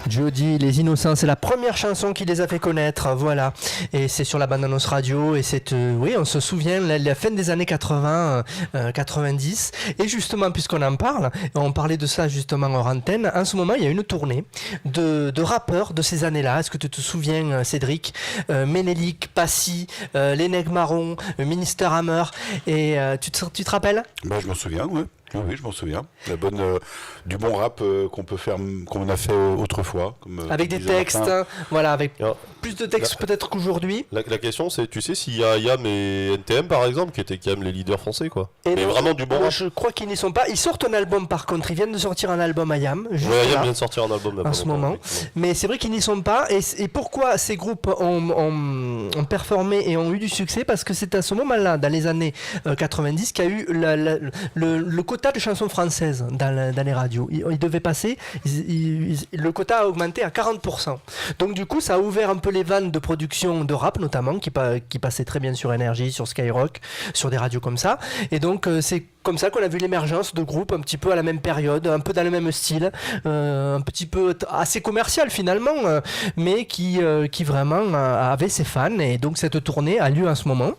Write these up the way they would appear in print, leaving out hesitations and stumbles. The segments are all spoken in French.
Jody, Les Innocents, c'est la première chanson qui les a fait connaître, voilà. Et c'est sur la bande-annonce radio, et c'est, oui, on se souvient, la fin des années 80, 90. Et justement, puisqu'on en parle, on parlait de ça justement hors antenne, en ce moment, il y a une tournée de rappeurs de ces années-là. Est-ce que tu te souviens, Cédric? Ménélique, Passy, Les Nègres Marrons, Minister Hammer, et tu te rappelles? Bah, je m'en souviens, oui. Oui, je m'en souviens. Du bon rap qu'on a fait autrefois. Avec des textes, voilà, avec plus de textes peut-être qu'aujourd'hui. La question c'est, tu sais s'il y a IAM et NTM par exemple, qui étaient quand même les leaders français, quoi. Et mais non, vraiment du bon rap. Je crois qu'ils n'y sont pas. Ils sortent un album par contre, ils viennent de sortir un album IAM. Ouais, IAM vient de sortir un album en ce moment. Mais c'est vrai qu'ils n'y sont pas. Et pourquoi ces groupes ont performé et ont eu du succès? Parce que c'est à ce moment-là, dans les années 90, qu'il y a eu le quota de chansons françaises dans les radios. Il devait passer, le quota a augmenté à 40%. Donc du coup, ça a ouvert un peu les vannes de production de rap notamment, qui passait très bien sur Énergie, sur Skyrock, sur des radios comme ça. Et donc c'est comme ça qu'on a vu l'émergence de groupes un petit peu à la même période, un peu dans le même style, un petit peu assez commercial finalement, mais qui vraiment avait ses fans. Et donc cette tournée a lieu en ce moment.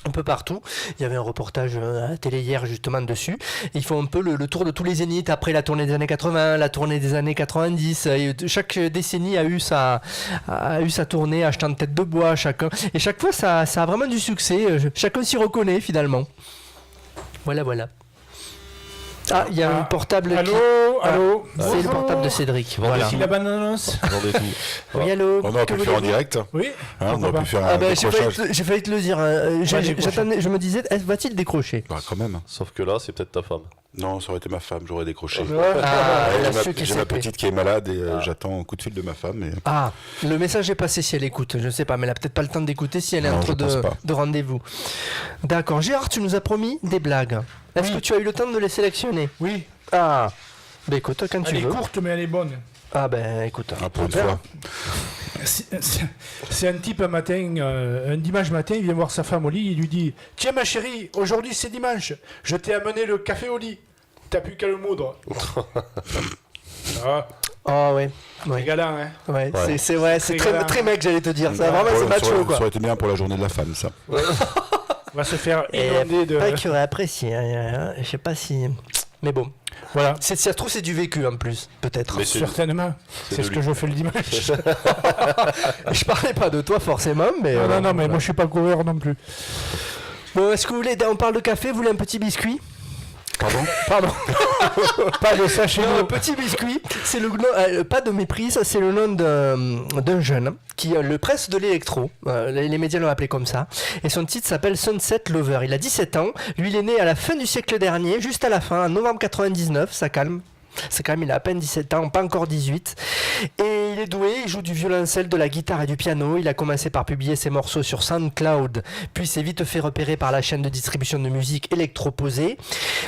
Un peu partout. Il y avait un reportage à la télé hier justement dessus. Ils font un peu le tour de tous les zéniths après la tournée des années 80, la tournée des années 90. Et chaque décennie a eu sa tournée achetant de tête de bois chacun. Et chaque fois ça a vraiment du succès. Chacun s'y reconnaît finalement. Voilà. Ah, il y a un portable. Allô. C'est le portable de Cédric. Voilà. Ici la bande-annonce. Oui, allô. On aurait pu le faire en direct. Oui. On aurait pu faire un décrochage. J'ai failli te le dire. J'attendais, je me disais, va-t-il décrocher? Bah, quand même. Sauf que là, c'est peut-être ta femme. Non, ça aurait été ma femme, j'aurais décroché. J'ai ma petite qui est malade et j'attends un coup de fil de ma femme. Et... Ah, le message est passé si elle écoute. Je ne sais pas, mais elle n'a peut-être pas le temps d'écouter si elle est entre de rendez-vous. D'accord. Gérard, tu nous as promis des blagues. Est-ce que tu as eu le temps de les sélectionner? Oui. Ah, bah écoute, quand tu veux. Elle est courte, mais elle est bonne. Ah ben écoute. Pour une fois. C'est un type un dimanche matin, il vient voir sa femme au lit, il lui dit: tiens ma chérie, aujourd'hui c'est dimanche, je t'ai amené le café au lit, t'as plus qu'à le moudre. Oh ouais. C'est galant, hein. Ouais. C'est vrai, c'est très mec, j'allais te dire. Ça vraiment c'est macho quoi. Ça aurait été bien pour la journée de la femme, ça. On va se faire inonder de. Pas qu'il aurait apprécié, hein. Je sais pas si. Mais bon. Voilà. Si ça se trouve, c'est du vécu en plus, peut-être. Certainement. C'est ce que je fais le dimanche. Je parlais pas de toi forcément, mais. Non, mais moi je suis pas coureur non plus. Bon, est-ce que vous voulez. On parle de café, vous voulez un petit biscuit? Pardon. Pas de ça chez nous. Un petit biscuit, c'est le nom, pas de méprise, c'est le nom d'un jeune qui le presse de l'électro. Les médias l'ont appelé comme ça. Et son titre s'appelle Sunset Lover. Il a 17 ans. Lui, il est né à la fin du siècle dernier, juste à la fin, en novembre 99. Ça calme. C'est quand même, il a à peine 17 ans, pas encore 18. Et il est doué, il joue du violoncelle, de la guitare et du piano. Il a commencé par publier ses morceaux sur SoundCloud, puis s'est vite fait repérer par la chaîne de distribution de musique Electroposé.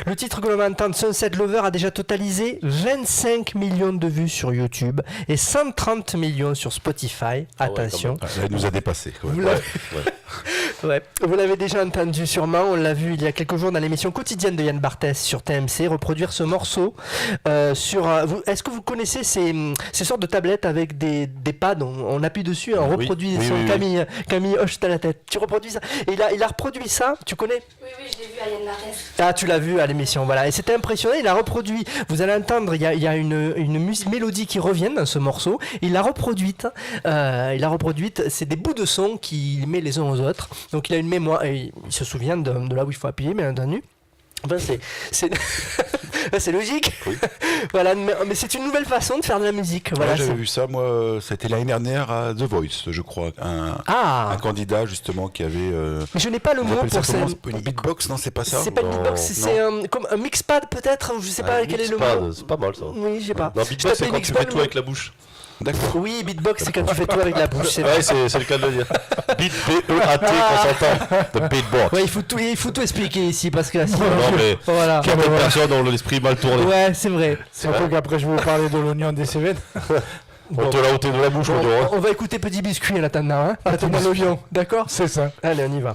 Le titre que l'on va entendre, Sunset Lover, a déjà totalisé 25 millions de vues sur YouTube et 130 millions sur Spotify. Attention. Ouais, il nous a dépassé. Vous l'avez déjà entendu sûrement, on l'a vu il y a quelques jours dans l'émission quotidienne de Yann Barthès sur TMC, reproduire ce morceau est-ce que vous connaissez ces sortes de tablettes avec des pads, on appuie dessus, on reproduit son Camille hoche à la tête. Tu reproduis ça? Et il a reproduit ça, tu connais? Oui, je l'ai vu à Yann Barthès. Ah, tu l'as vu à l'émission, voilà. Et c'était impressionnant, il a reproduit, vous allez entendre, il y a une mélodie qui revient dans ce morceau, il l'a reproduite, c'est des bouts de son qu'il met les uns aux autres. Donc il a une mémoire, et il se souvient de là où il faut appuyer, bien entendu. Enfin, c'est logique. Oui. Voilà, mais c'est une nouvelle façon de faire de la musique. Voilà, j'avais vu ça, moi, c'était l'année dernière à The Voice, je crois. Un candidat, justement, qui avait... Mais je n'ai pas le mot pour ça. Une beatbox, non, c'est pas ça? C'est pas une beatbox, c'est comme un mixpad peut-être, je sais pas quel est le mot. C'est pas mal ça. Oui, je sais pas. Non, beatbox, c'est quand tu fais tout avec la bouche. D'accord. Oui, beatbox, c'est quand tu fais tout avec la bouche. C'est le cas de le dire. Beat, B-E-A-T, quand s'entend. The beatbox. Ouais, il faut tout expliquer ici, parce que sinon... Non, mais voilà. Quelques personnes ont l'esprit mal tourné. Ouais, c'est vrai. Surtout qu'après, je vais vous parler de l'oignon des Cévennes. On te l'a ôté de la bouche, on va écouter Petit Biscuit en attendant, l'oignon. D'accord? C'est ça. Allez, on y va.